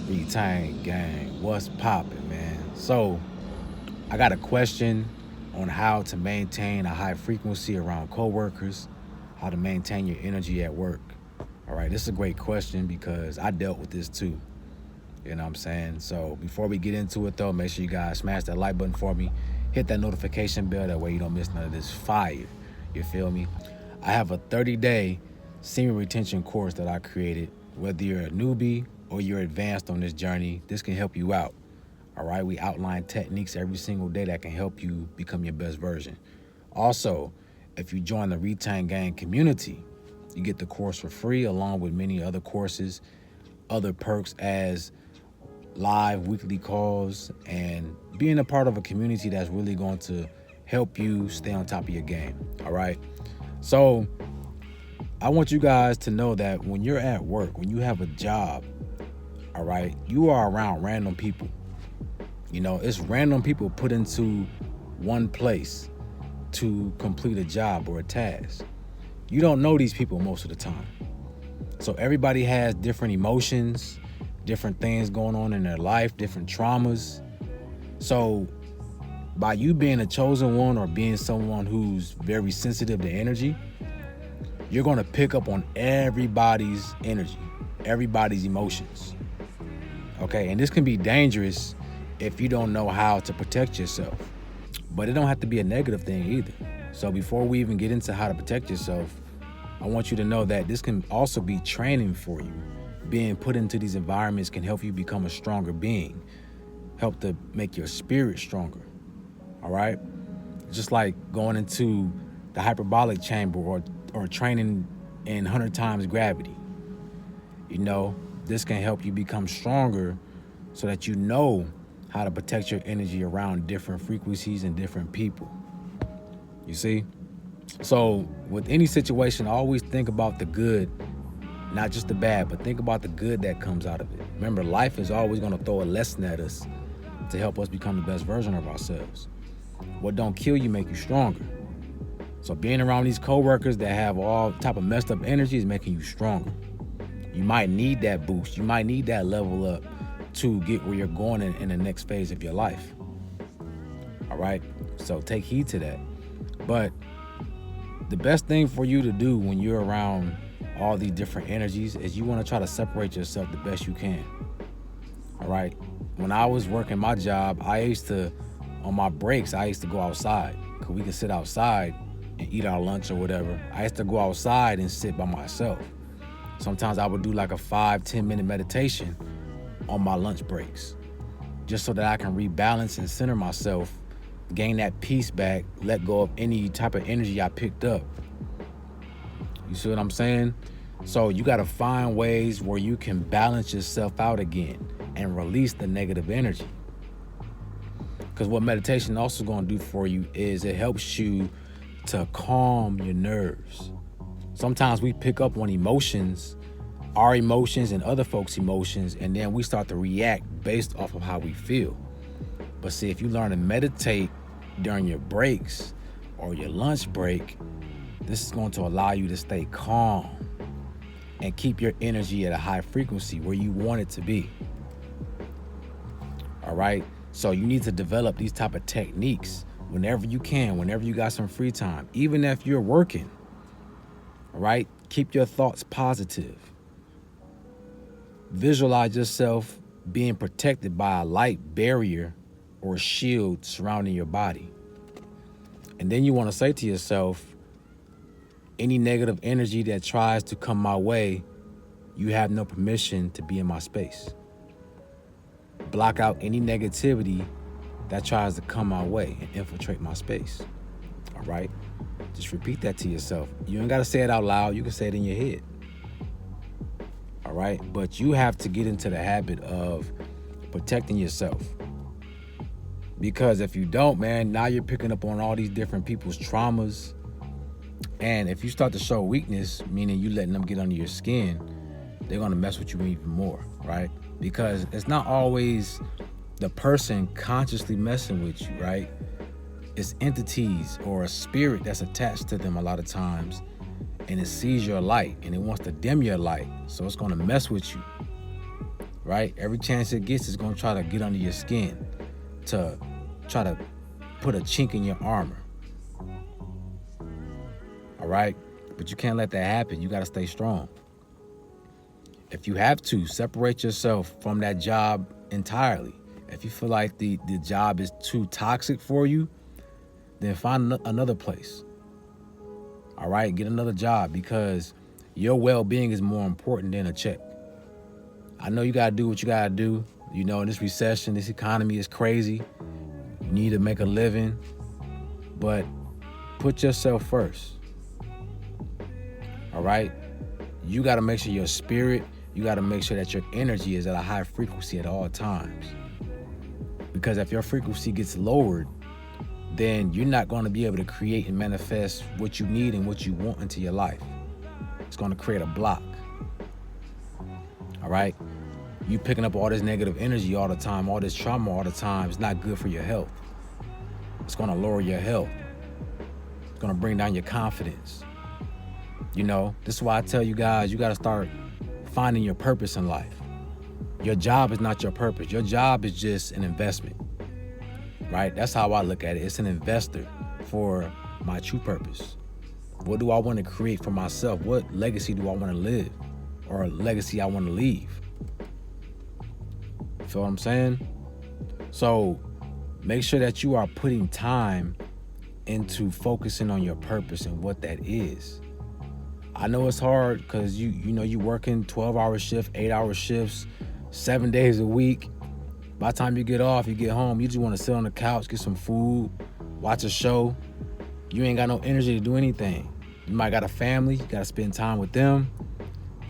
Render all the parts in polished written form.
Retain gang, what's poppin', man? So, I got a question on how to maintain a high frequency around coworkers, how to maintain your energy at work. All right, this is a great question because I dealt with this too. You know what I'm saying? So, before we get into it though, make sure you guys smash that like button for me, hit that notification bell, that way you don't miss none of this fire. You feel me? I have a 30-day senior retention course that I created. Whether you're a newbie or you're advanced on this journey, this can help you out. All right, we outline techniques every single day that can help you become your best version. Also, if you join the Retain Gang community, you get the course for free along with many other courses, other perks as live weekly calls, and being a part of a community that's really going to help you stay on top of your game. All right. So I want you guys to know that when you're at work, when you have a job, all right, you are around random people. You know, it's random people put into one place to complete a job or a task. You don't know these people most of the time. So everybody has different emotions, different things going on in their life, different traumas. So by you being a chosen one or being someone who's very sensitive to energy, you're going to pick up on everybody's energy, everybody's emotions. Okay, and this can be dangerous if you don't know how to protect yourself. But it don't have to be a negative thing either. So before we even get into how to protect yourself, I want you to know that this can also be training for you. Being put into these environments can help you become a stronger being, help to make your spirit stronger. All right? Just like going into the hyperbolic chamber or training in 100 times gravity. You know, this can help you become stronger so that you know how to protect your energy around different frequencies and different people. You see? So with any situation, always think about the good, not just the bad, but think about the good that comes out of it. Remember, life is always going to throw a lesson at us to help us become the best version of ourselves. What don't kill you make you stronger. So being around these coworkers that have all type of messed up energy is making you stronger. You might need that boost. You might need that level up to get where you're going in the next phase of your life. All right? So take heed to that. But the best thing for you to do when you're around all these different energies is you want to try to separate yourself the best you can. All right? When I was working my job, on my breaks, I used to go outside because we could sit outside and eat our lunch or whatever. I used to go outside and sit by myself. Sometimes I would do like a 5-10 minute meditation on my lunch breaks, just so that I can rebalance and center myself, gain that peace back, let go of any type of energy I picked up. You see what I'm saying? So you got to find ways where you can balance yourself out again and release the negative energy. Because what meditation also going to do for you is it helps you to calm your nerves. Sometimes we pick up on emotions, our emotions and other folks' emotions, and then we start to react based off of how we feel. But see, if you learn to meditate during your breaks or your lunch break, this is going to allow you to stay calm and keep your energy at a high frequency where you want it to be. All right? So you need to develop these type of techniques whenever you can, whenever you got some free time, even if you're working. All right? Keep your thoughts positive. Visualize yourself being protected by a light barrier or shield surrounding your body. And then you want to say to yourself, any negative energy that tries to come my way, you have no permission to be in my space. Block out any negativity that tries to come my way and infiltrate my space. All right? Just repeat that to yourself. You ain't got to say it out loud. You can say it in your head. All right? But you have to get into the habit of protecting yourself. Because if you don't, man, now you're picking up on all these different people's traumas. And if you start to show weakness, meaning you letting them get under your skin, they're going to mess with you even more, right? Because it's not always the person consciously messing with you, right? It's entities or a spirit that's attached to them a lot of times, and it sees your light and it wants to dim your light, so it's going to mess with you. right? Every chance it gets is going to try to get under your skin to try to put a chink in your armor. All right? But you can't let that happen. You got to stay strong. If you have to, separate yourself from that job entirely. If you feel like the job is too toxic for you, then find another place. All right? Get another job, because your well-being is more important than a check. I know you got to do what you got to do. You know, in this recession, this economy is crazy. You need to make a living, but put yourself first. All right? You got to make sure your spirit, you got to make sure that your energy is at a high frequency at all times. Because if your frequency gets lowered, then you're not going to be able to create and manifest what you need and what you want into your life. It's going to create a block. All right? You picking up all this negative energy all the time, all this trauma all the time, it's not good for your health. It's going to lower your health. It's going to bring down your confidence. You know, this is why I tell you guys, you got to start finding your purpose in life. Your job is not your purpose. Your job is just an investment, right? That's how I look at it. It's an investor for my true purpose. What do I want to create for myself? What legacy do I want to live, or a legacy I want to leave? Feel what I'm saying? So make sure that you are putting time into focusing on your purpose and what that is. I know it's hard because you working 12-hour shifts, 8-hour shifts, 7 days a week. By the time you get off, you get home, you just want to sit on the couch, get some food, watch a show. You ain't got no energy to do anything. You might got a family, you got to spend time with them,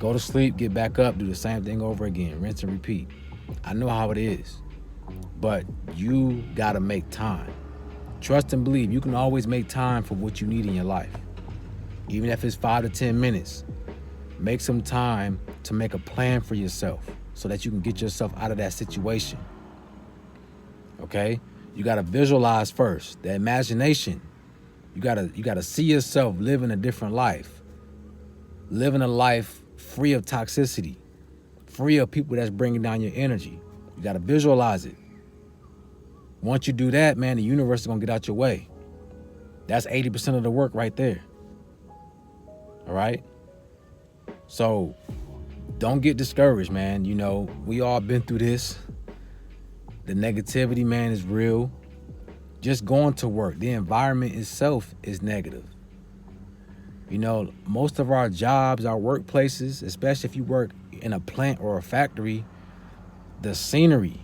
go to sleep, get back up, do the same thing over again, rinse and repeat. I know how it is, but you got to make time. Trust and believe you can always make time for what you need in your life. Even if it's 5 to 10 minutes, make some time to make a plan for yourself so that you can get yourself out of that situation. Okay? You got to visualize first. The imagination. You got to see yourself living a different life. Living a life free of toxicity, free of people that's bringing down your energy. You got to visualize it. Once you do that, man, the universe is going to get out your way. That's 80% of the work right there. All right? So don't get discouraged, man. You know, we all been through this. The negativity, man, is real. Just going to work, the environment itself is negative. You know, most of our jobs, our workplaces, especially if you work in a plant or a factory, the scenery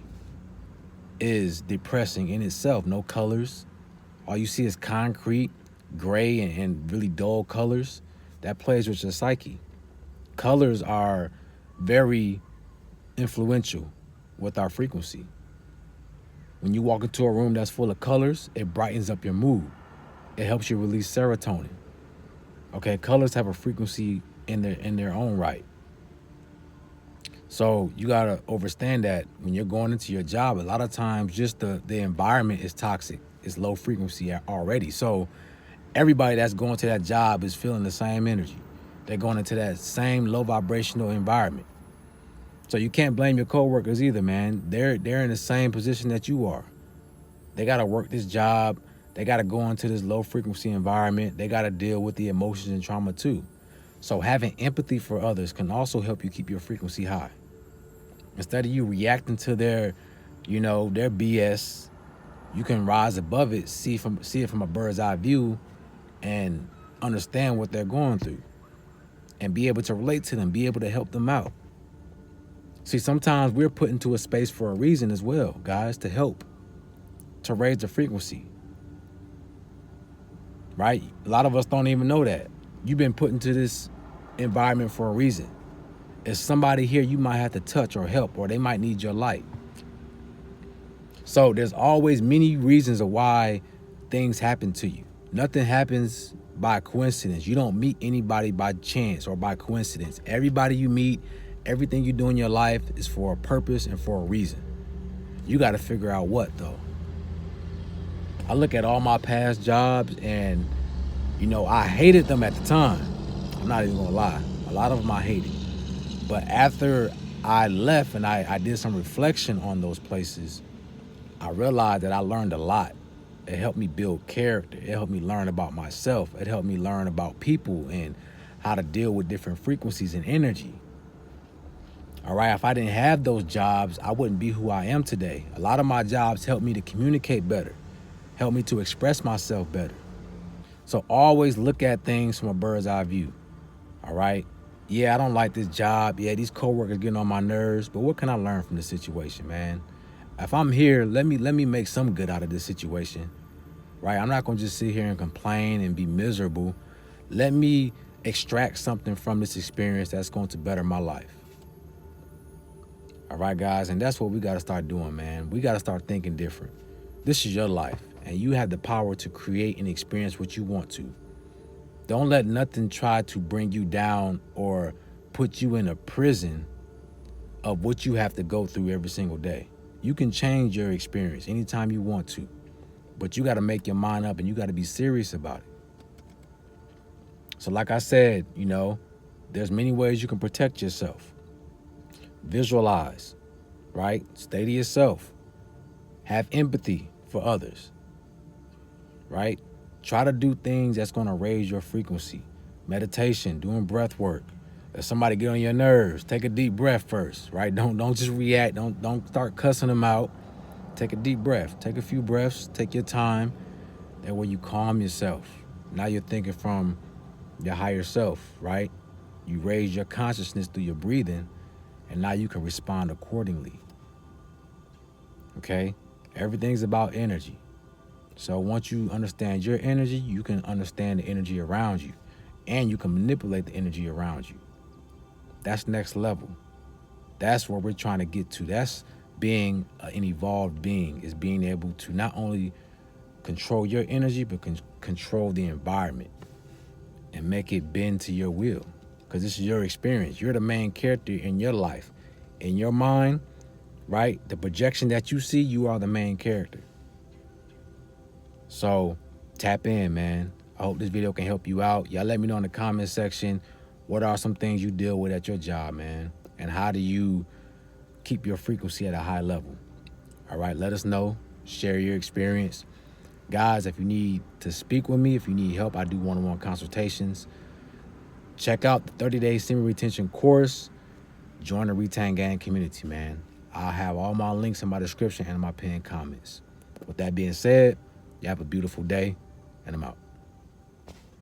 is depressing in itself. No colors. All you see is concrete, gray, and really dull colors. That plays with your psyche. Colors are very influential with our frequency. When you walk into a room that's full of colors, it brightens up your mood. It helps you release serotonin. Okay, colors have a frequency in their own right. So you gotta understand that when you're going into your job, a lot of times just the environment is toxic. It's low frequency already. So everybody that's going to that job is feeling the same energy. They're going into that same low vibrational environment. So you can't blame your coworkers either, man. They're in the same position that you are. They got to work this job. They got to go into this low frequency environment. They got to deal with the emotions and trauma too. So having empathy for others can also help you keep your frequency high. Instead of you reacting to their BS, you can rise above it, see it from a bird's eye view, and understand what they're going through, and be able to relate to them, be able to help them out. See, sometimes we're put into a space for a reason as well, guys, to help, to raise the frequency, right? A lot of us don't even know that. You've been put into this environment for a reason. It's somebody here you might have to touch or help, or they might need your light. So there's always many reasons of why things happen to you. Nothing happens by coincidence. You don't meet anybody by chance or by coincidence. Everybody you meet, everything you do in your life is for a purpose and for a reason. You got to figure out what, though. I look at all my past jobs and, I hated them at the time. I'm not even going to lie. A lot of them I hated. But after I left and I did some reflection on those places, I realized that I learned a lot. It helped me build character. It helped me learn about myself. It helped me learn about people and how to deal with different frequencies and energy. All right, if I didn't have those jobs, I wouldn't be who I am today. A lot of my jobs helped me to communicate better, helped me to express myself better. So always look at things from a bird's eye view. All right. Yeah, I don't like this job. Yeah, these coworkers getting on my nerves. But what can I learn from the situation, man? If I'm here, let me make some good out of this situation. Right? I'm not gonna just sit here and complain and be miserable. Let me extract something from this experience that's going to better my life. All right, guys, and that's what we gotta start doing, man. We gotta start thinking different. This is your life, and you have the power to create and experience what you want to. Don't let nothing try to bring you down or put you in a prison of what you have to go through every single day. You can change your experience anytime you want to, but you got to make your mind up and you got to be serious about it. So like I said, there's many ways you can protect yourself. Visualize, right? Stay to yourself. Have empathy for others, right? Try to do things that's going to raise your frequency. Meditation, doing breath work. If somebody get on your nerves, take a deep breath first, right? Don't just react. Don't start cussing them out. Take a deep breath. Take a few breaths. Take your time. That way you calm yourself. Now you're thinking from your higher self, right? You raise your consciousness through your breathing, and now you can respond accordingly. Okay? Everything's about energy. So once you understand your energy, you can understand the energy around you, and you can manipulate the energy around you. That's next level. That's where we're trying to get to. That's being an evolved being, is being able to not only control your energy, but control the environment and make it bend to your will. Because this is your experience. You're the main character in your life. In your mind, right? The projection that you see, you are the main character. So tap in, man. I hope this video can help you out. Y'all let me know in the comment section, what are some things you deal with at your job, man? And how do you keep your frequency at a high level? All right, let us know. Share your experience. Guys, if you need to speak with me, if you need help, I do one-on-one consultations. Check out the 30-day semi-retention course. Join the Retain Gang community, man. I'll have all my links in my description and in my pinned comments. With that being said, you have a beautiful day, and I'm out.